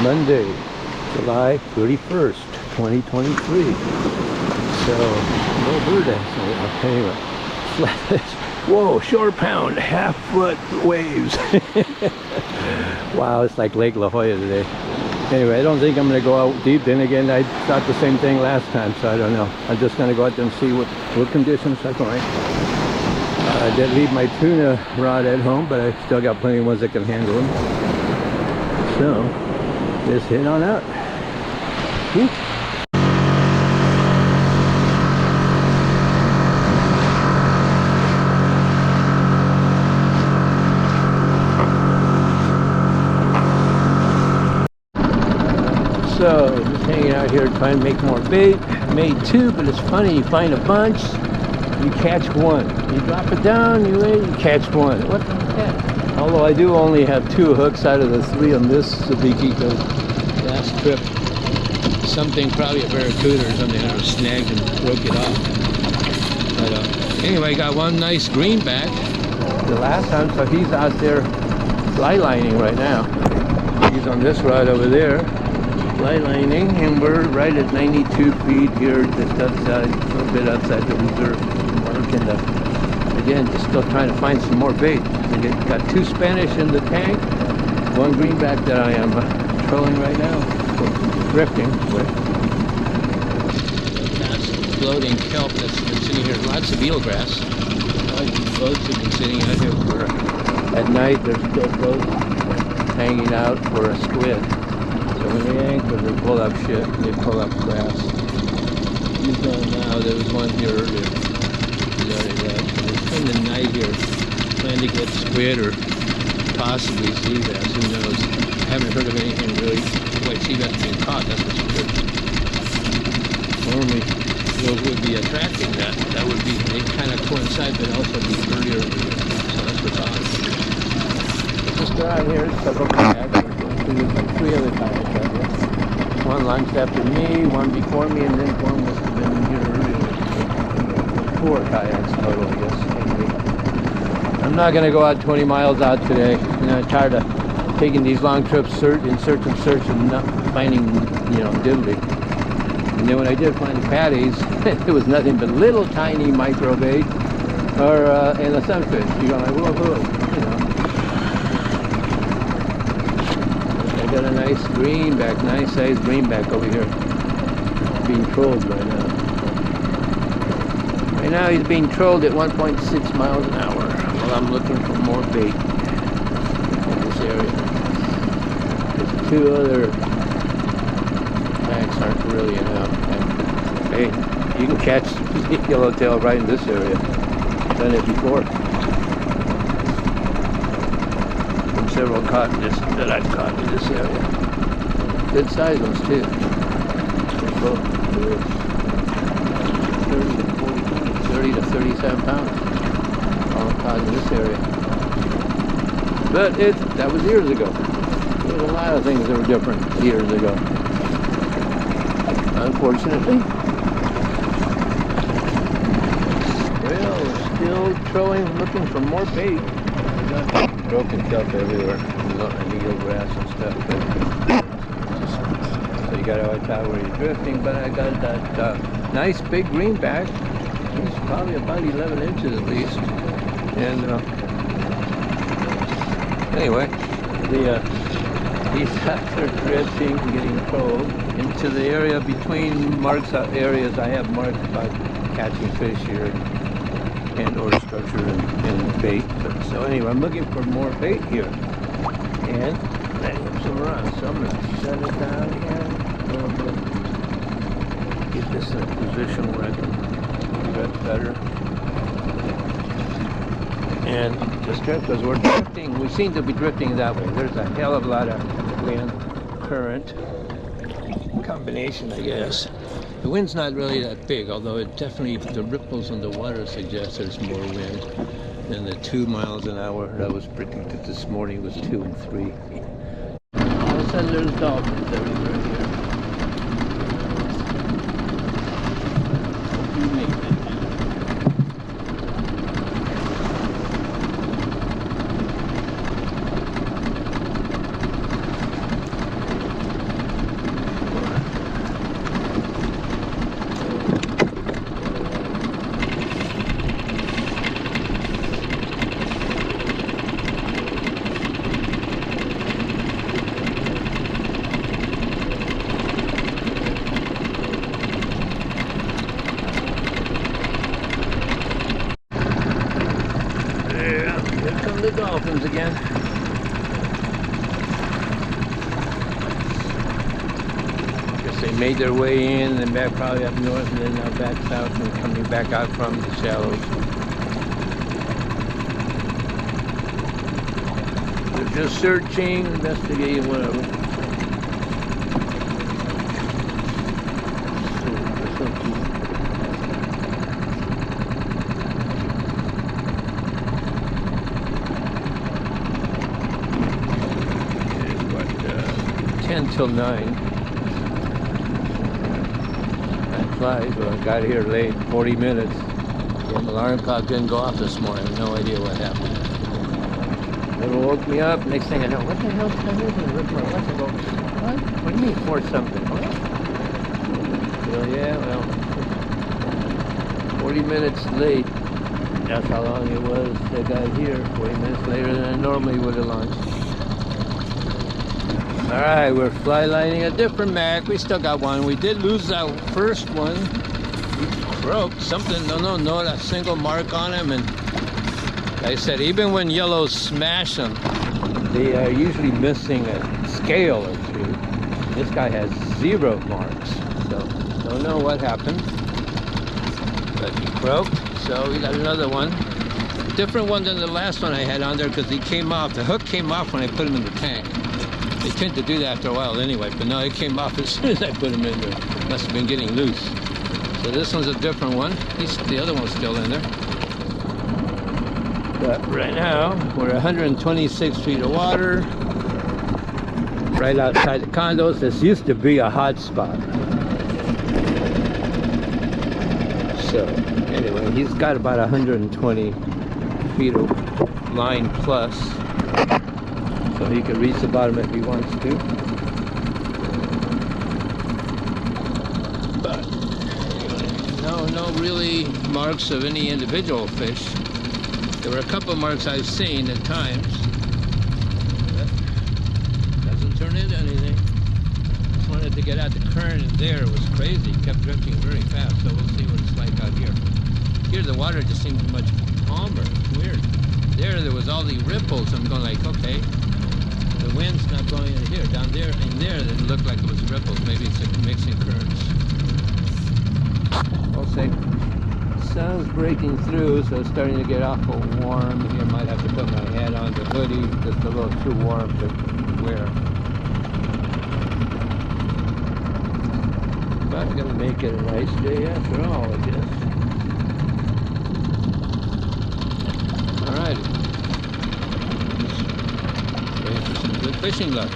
Monday, July 31st, 2023. So, no bird anyway. Flatfish. Whoa, shore pound, half-foot waves. Wow, it's like Lake La Jolla today. Anyway, I don't think I'm going to go out deep. Then again, I thought the same thing last time, so I don't know. I'm just going to go out there and see what conditions are going. I did leave my tuna rod at home, but I still got plenty of ones that can handle them. So, just head on out. Whoop. So, just hanging out here trying to make more bait. I made two, but it's funny, you find a bunch, you catch one. You drop it down, you catch one. What the heck? Although I do only have 2 hooks out of the 3 on this sabiki, because last trip, something, probably a barracuda or something, I snagged and broke it off. But anyway, got one nice greenback the last time, so he's out there fly lining right now. He's on this rod over there. Fly lining, and we're right at 92 feet here, just outside, a little bit outside the reserve mark, and again, just still trying to find some more bait. We got 2 Spanish in the tank, 1 greenback that I am trolling right now, drifting with. That's floating kelp that's been sitting here, lots of eelgrass. Boats have been sitting out here for, at night there's still boats hanging out for a squid. So when they anchor, they pull up shit, they pull up grass. He's gone now, there was one here earlier. He's already left. So they spend the night here, trying to get squid or possibly sea bass, who knows. I haven't heard of anything really quite sea bass being caught, that's for sure. Normally, those would be attracting that. That would be, they kind of coincide, but also be earlier in the year. So that's what's odd. Just around here, several kayaks. There's like 3 other kayaks out here. One launched after me, one before me, and then one must have been here earlier. 4 kayaks total, I guess. Anyway, I'm not going to go out 20 miles out today. You know, I'm tired of taking these long trips in search and not finding, you know, diddly. And then when I did find the patties, it was nothing but little tiny micro bait or and a sunfish. You go like, whoa, you know. Got a nice greenback, nice sized greenback over here. Being trolled right now. Right now he's being trolled at 1.6 miles an hour while I'm looking for more bait in this area. There's 2 other packs aren't really enough. And, hey, you can catch yellowtail right in this area. Done it before. Several caught that I've caught in this area. Good size ones too. They're both 30 to 37 pounds. All caught in this area. But that was years ago. There's a lot of things that were different years ago. Unfortunately. Well, we're still trolling, looking for more bait. Broken kelp everywhere, and eelgrass and stuff. So you gotta watch out where you're drifting. But I got that nice big greenback. He's probably about 11 inches at least. And anyway, he's out there drifting, getting trolled into the area between areas I have marked about catching fish here. And or structure and bait. So anyway, I'm looking for more bait here. And I have some around. So I'm going to set it down here a little bit. Get this in a position where I can drift better. And just drift because we're drifting. We seem to be drifting that way. There's a hell of a lot of wind, current, combination, I guess. The wind's not really that big, although it definitely, the ripples on the water suggest there's more wind than the 2 miles an hour that was predicted this morning was 2 and 3. All of a sudden there's dolphins everywhere here. dolphins again. Guess they made their way in and back probably up north and then now back south and coming back out from the shallows. They're just searching, investigating, whatever. Till 9. That flies, but I got here late, 40 minutes. The alarm clock didn't go off this morning. No idea what happened. It woke me up. Next thing I know, what the hell's time is it? I look my watch and go, what? What do you mean for something? What? So yeah, well, 40 minutes late. That's how long it was I got here. 40 minutes later than I normally would have launched. Alright, we're fly lining a different Mac. We still got one. We did lose that first one. He croaked something, no, not a single mark on him. And like I said, even when yellows smash them, they are usually missing a scale or two. This guy has 0 marks. So, don't know what happened. But he croaked, so we got another one. Different one than the last one I had on there because he came off. The hook came off when I put him in the tank. They tend to do that after a while anyway, but no, it came off as soon as I put him in there. Must have been getting loose. So this one's a different one. The other one's still in there. But right now, we're 126 feet of water. Right outside the condos. This used to be a hot spot. So, anyway, he's got about 120 feet of line plus. So he can reach the bottom if he wants to. But no really marks of any individual fish. There were a couple of marks I've seen at times. But doesn't turn into anything. Just wanted to get out the current and there it was crazy. It kept drifting very fast, so we'll see what it's like out here. Here the water just seems much calmer. It's weird. There was all the ripples. I'm going like, okay. The wind's not blowing in here. Down there and there, it looked like it was ripples. Maybe it's mixing currents. I'll say, sun's breaking through, so it's starting to get awful warm. Here, I might have to put my hat on the hoodie. Just a little too warm to wear. But I'm gonna make it a nice day after all, I guess. All right. Good fishing luck.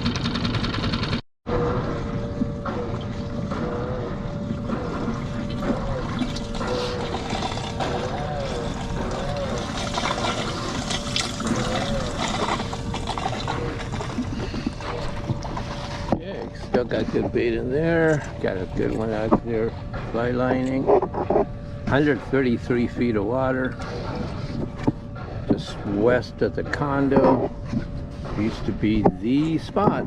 Yeah, still got good bait in there. Got a good one out there, fly lining. 133 feet of water. Just west of the condo. Used to be the spot.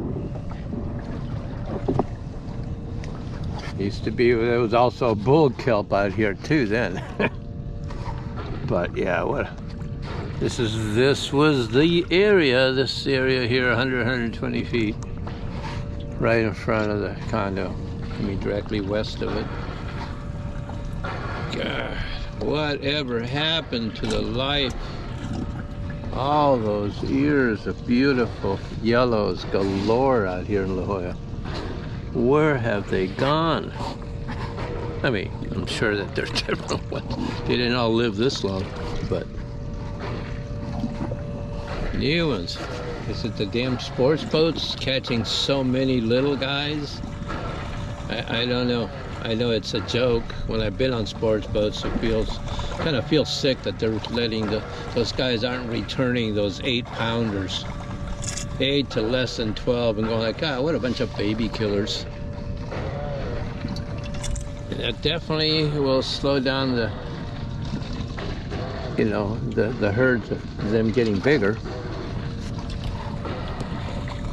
Used to be, there was also a bull kelp out here too then. But yeah, this was the area, this area here, 120 feet. Right in front of the condo. I mean, directly west of it. God, whatever happened to the life? All those years of beautiful yellows galore out here in La Jolla. Where have they gone? I mean, I'm sure that they're different ones. They didn't all live this long, but new ones. Is it the damn sports boats catching so many little guys? I don't know. I know it's a joke. When I've been on sports boats, it kind of feels sick that they're letting those guys aren't returning those 8-pounders, 8 to less than 12, and going like, God, what a bunch of baby killers. And that definitely will slow down the herds of them getting bigger.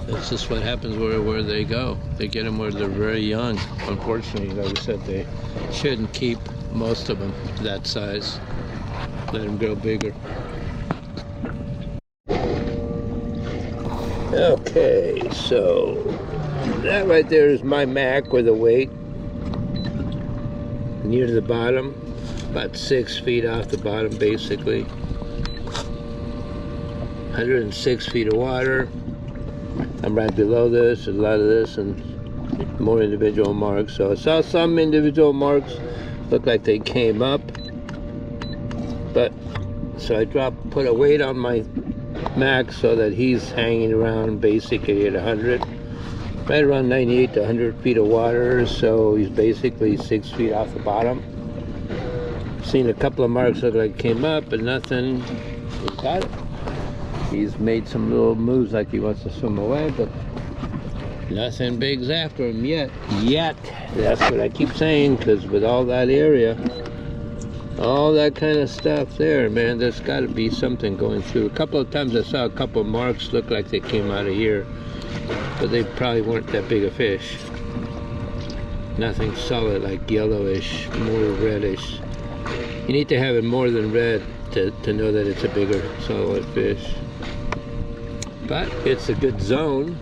That's just what happens where they go. They get them where they're very young. Unfortunately, like I said, they shouldn't keep most of them that size. Let them grow bigger. Okay, so that right there is my Mac with a weight near the bottom, about 6 feet off the bottom basically. 106 feet of water. I'm right below this, a lot of this, and more individual marks. So I saw some individual marks look like they came up, but so I put a weight on my Max so that he's hanging around basically at 100, right around 98 to 100 feet of water. So he's basically 6 feet off the bottom. Seen a couple of marks look like came up, but nothing. He's got it. He's made some little moves like he wants to swim away, but nothing big's after him yet. That's what I keep saying, because with all that area, all that kind of stuff there, man, there's got to be something going through. A couple of times I saw a couple of marks look like they came out of here, but they probably weren't that big a fish. Nothing solid, like yellowish, more reddish. You need to have it more than red to know that it's a bigger solid fish. But it's a good zone.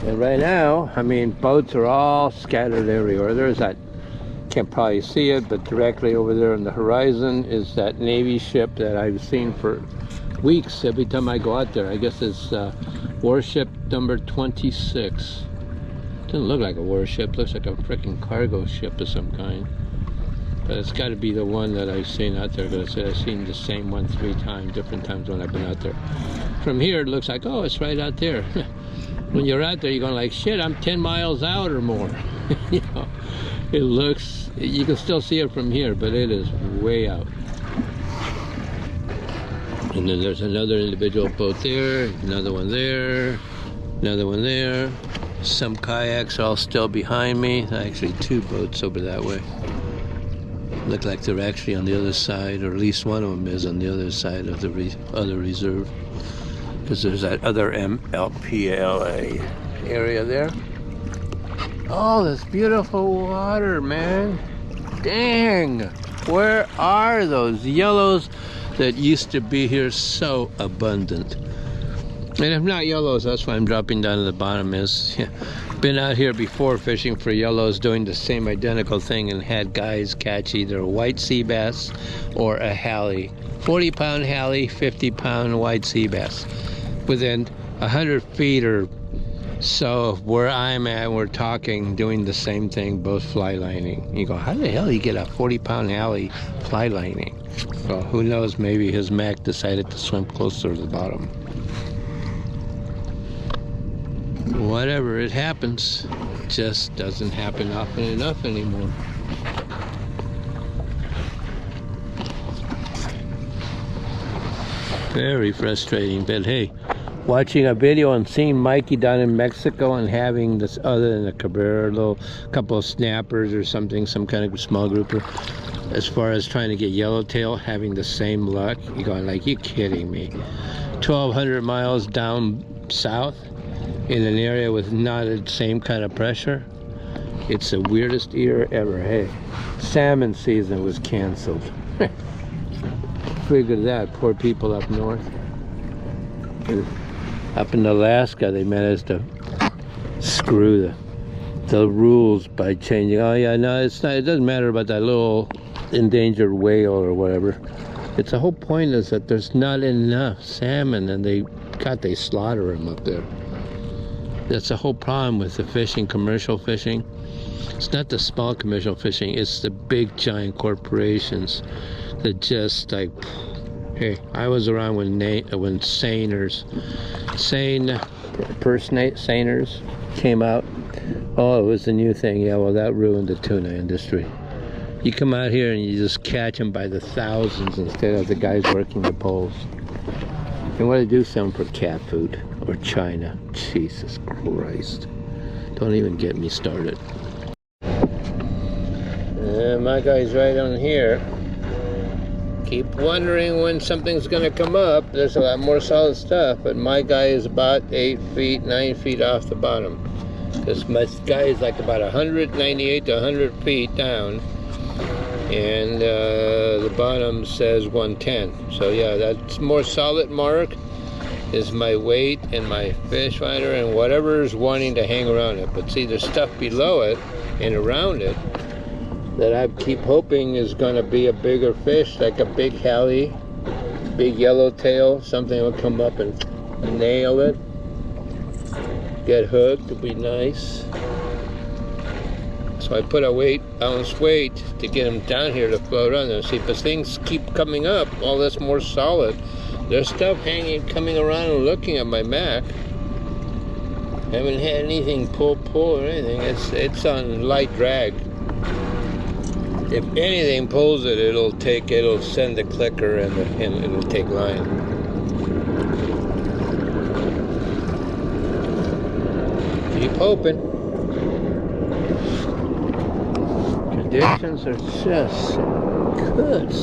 And right now, I mean, boats are all scattered everywhere. There's that, can't probably see it, but directly over there on the horizon is that Navy ship that I've seen for weeks every time I go out there. I guess it's warship number 26. Doesn't look like a warship, looks like a freaking cargo ship of some kind. But it's got to be the one that I've seen out there, because I've seen the same one 3 times, different times when I've been out there. From here, it looks like, oh, it's right out there. When you're out there, you're going like, shit, I'm 10 miles out or more. You know, it looks, you can still see it from here, but it is way out. And then there's another individual boat there, another one there, another one there. Some kayaks are all still behind me. Actually, 2 boats over that way. Look like they're actually on the other side, or at least one of them is on the other side of the other reserve. Because there's that other MLPLA area there. Oh, this beautiful water, man. Dang, where are those yellows that used to be here so abundant? And if not yellows, that's why I'm dropping down to the bottom. Is been out here before fishing for yellows, doing the same identical thing, and had guys catch either a white sea bass or a halie. 40-pound halie, 50-pound white sea bass. Within 100 feet or so of where I'm at, we're talking, doing the same thing, both fly lining. You go, how the hell do you get a 40-pound halie fly lining? Well, who knows, maybe his Mac decided to swim closer to the bottom. Whatever, it happens. It just doesn't happen often enough anymore. Very frustrating, but hey, watching a video and seeing Mikey down in Mexico and having this, other than a cabrera, little couple of snappers or something, some kind of small grouper, as far as trying to get yellowtail, having the same luck, you're going like, you kidding me? 1,200 miles down south in an area with not the same kind of pressure. It's the weirdest year ever. Hey, salmon season was canceled. Figure that, poor people up north. Up in Alaska, they managed to screw the rules by changing. Oh yeah, no, it's not. It doesn't matter about that little endangered whale or whatever. It's the whole point is that there's not enough salmon, and they slaughter them up there. That's the whole problem with the fishing, commercial fishing. It's not the small commercial fishing, it's the big giant corporations that just like, hey, I was around when seiners came out. Oh, it was the new thing. Yeah, well, that ruined the tuna industry. You come out here and you just catch them by the thousands instead of the guys working the poles. And what to do some for cat food or China. Jesus Christ. Don't even get me started. And my guy's right on here. Keep wondering when something's going to come up. There's a lot more solid stuff, but my guy is about 8 feet, 9 feet off the bottom. Because my guy is like about 198 to 100 feet down, and the bottom says 110. So yeah, that's more solid mark. is my weight and my fish finder and whatever is wanting to hang around it. But see, there's stuff below it and around it that I keep hoping is going to be a bigger fish, like a big halie, big yellowtail. Something will come up and nail it, get hooked. It'd be nice. So I put a balanced weight to get them down here to float on there. See, if things keep coming up, all that's more solid. There's stuff coming around and looking at my Mac. Haven't had anything pull or anything. It's on light drag. If anything pulls it, it'll send the clicker and it'll take line. Keep hoping. Conditions are just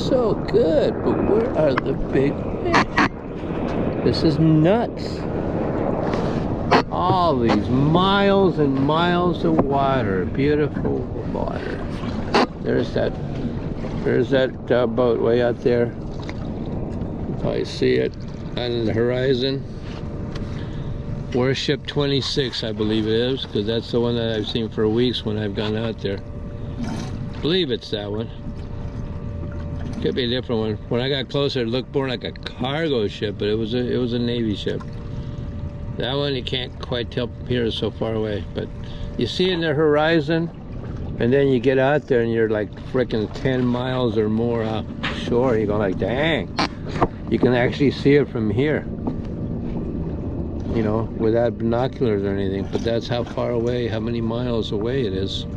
so good, but where are the big fish? This is nuts. All these miles and miles of water, beautiful water. There's that boat way out there. You probably see it on the horizon. Warship 26, I believe it is, because that's the one that I've seen for weeks when I've gone out there. I believe it's that one. Could be a different one. When I got closer, it looked more like a cargo ship, but it was a Navy ship. That one you can't quite tell from here, it's so far away. But you see it in the horizon, and then you get out there and you're like freaking 10 miles or more offshore. You go like, dang. You can actually see it from here. You know, without binoculars or anything. But that's how far away, how many miles away it is.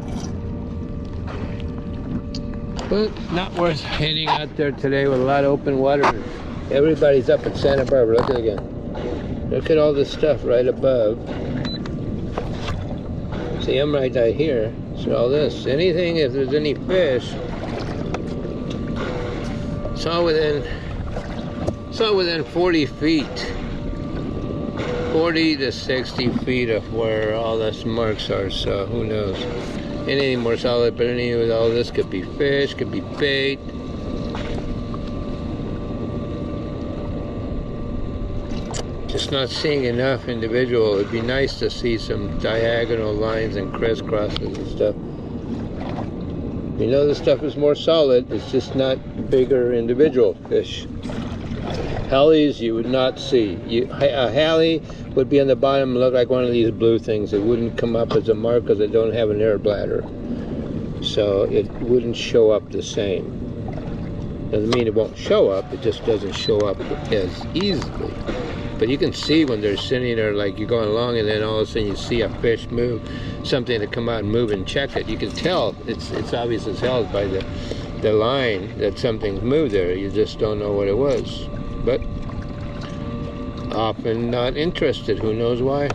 But not worth heading out there today with a lot of open water. Everybody's up at Santa Barbara. Look at it again. Look at all this stuff right above. See, I'm right out here. So all this, anything, if there's any fish, it's all within 40 feet. 40 to 60 feet of where all those marks are, so who knows. Anything more solid, but any with all this could be fish, could be bait. Just not seeing enough individual. It'd be nice to see some diagonal lines and crisscrosses and stuff. You know, this stuff is more solid, it's just not bigger individual fish. Halies you would not see. A halie would be on the bottom and look like one of these blue things. It wouldn't come up as a mark because they don't have an air bladder. So it wouldn't show up the same. Doesn't mean it won't show up, it just doesn't show up as easily. But you can see when they're sitting there, like you're going along and then all of a sudden you see a fish move, something to come out and move and check it. You can tell, it's obvious as hell by the line that something's moved there. You just don't know what it was. But often not interested. Who knows why?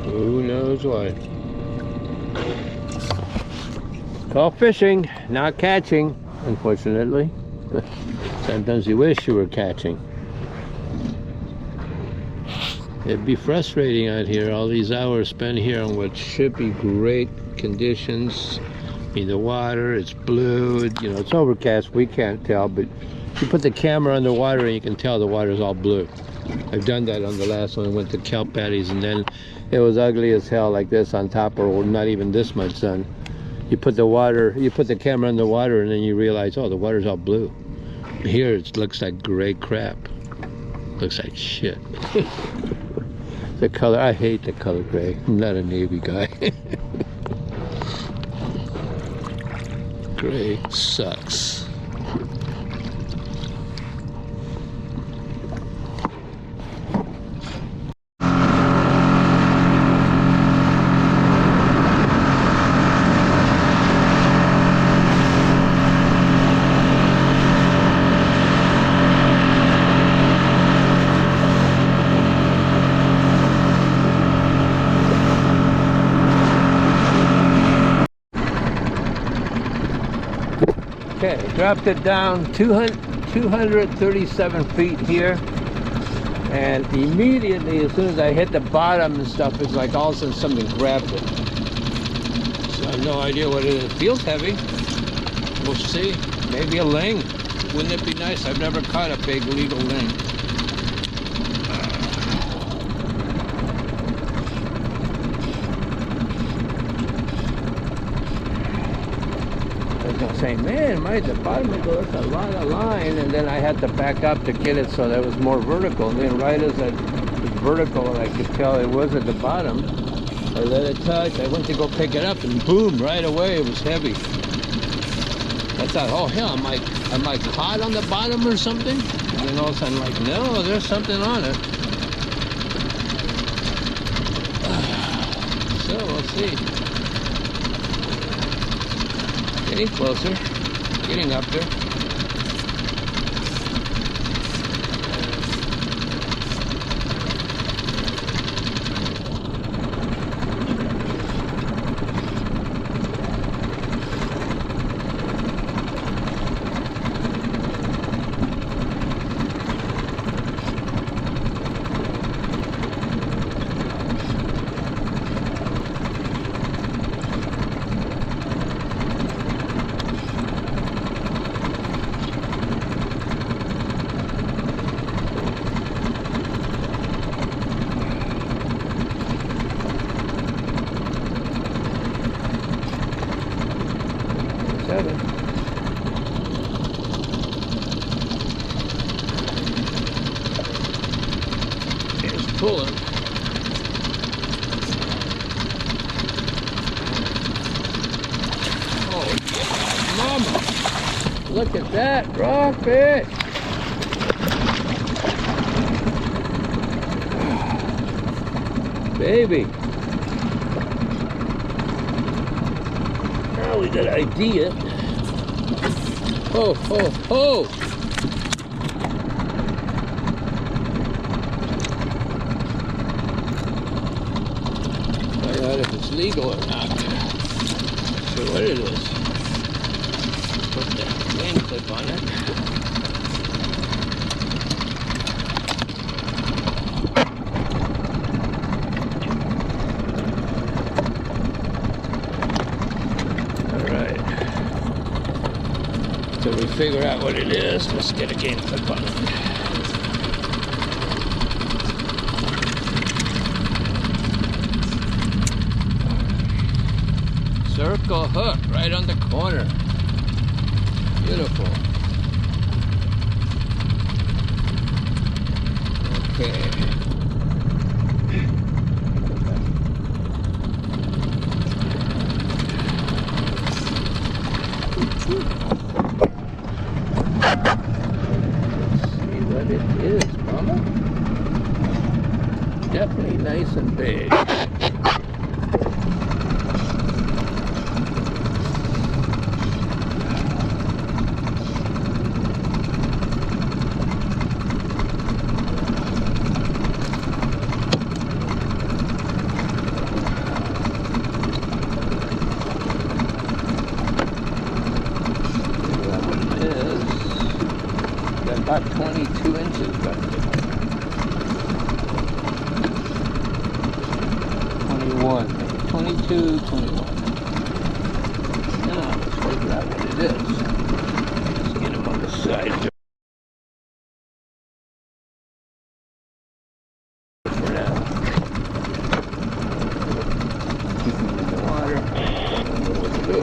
Who knows why? Call fishing, not catching, unfortunately. Sometimes you wish you were catching. It'd be frustrating out here, all these hours spent here on what should be great conditions. I mean, the water, it's blue, you know, it's overcast, we can't tell, but you put the camera on the water and you can tell the water's all blue. I've done that on the last one. I went to kelp patties and then it was ugly as hell like this on top, or not even this much sun. You put the camera on the water and then you realize, oh, the water's all blue. Here it looks like gray crap. Looks like shit. The color, I hate the color gray. I'm not a Navy guy. Gray sucks. Okay, dropped it down 237 feet here, and immediately as soon as I hit the bottom and stuff, it's like all of a sudden something grabbed it. So I have no idea what it is. It feels heavy. We'll see. Maybe a ling. Wouldn't it be nice? I've never caught a big legal ling. was saying, man, the bottom of it was a lot of line, and then I had to back up to get it so that it was more vertical. And then right as it was vertical, I could tell it was at the bottom. I let it touch. I went to go pick it up, and boom! Right away, it was heavy. I thought, oh hell, am I caught on the bottom or something? And then all of a sudden, like, no, there's something on it. So we'll see. Getting closer, getting up there. It's pulling. Oh yeah, mama! Look at that rockfish! Baby! Now we got an idea. Ho, ho, ho! Find out if it's legal or not. Not sure what it is. Put the lane clip on it. Till we figure out what it is, let's get a game clip on it. Circle hook right on the corner. Beautiful. Okay. It is, mama. Definitely nice and big. About 22 inches back there. 21, 22, 21. Now, let's figure out what it is. Let's get him on the side for now. Keep him in the water. I don't know what to do.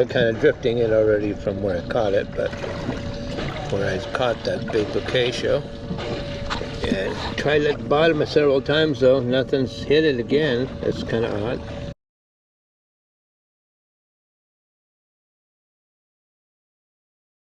Kind of drifting it already from where I caught it, but where I caught that big bocaccio. And tried at the bottom several times though, nothing's hit it again. It's kind of odd.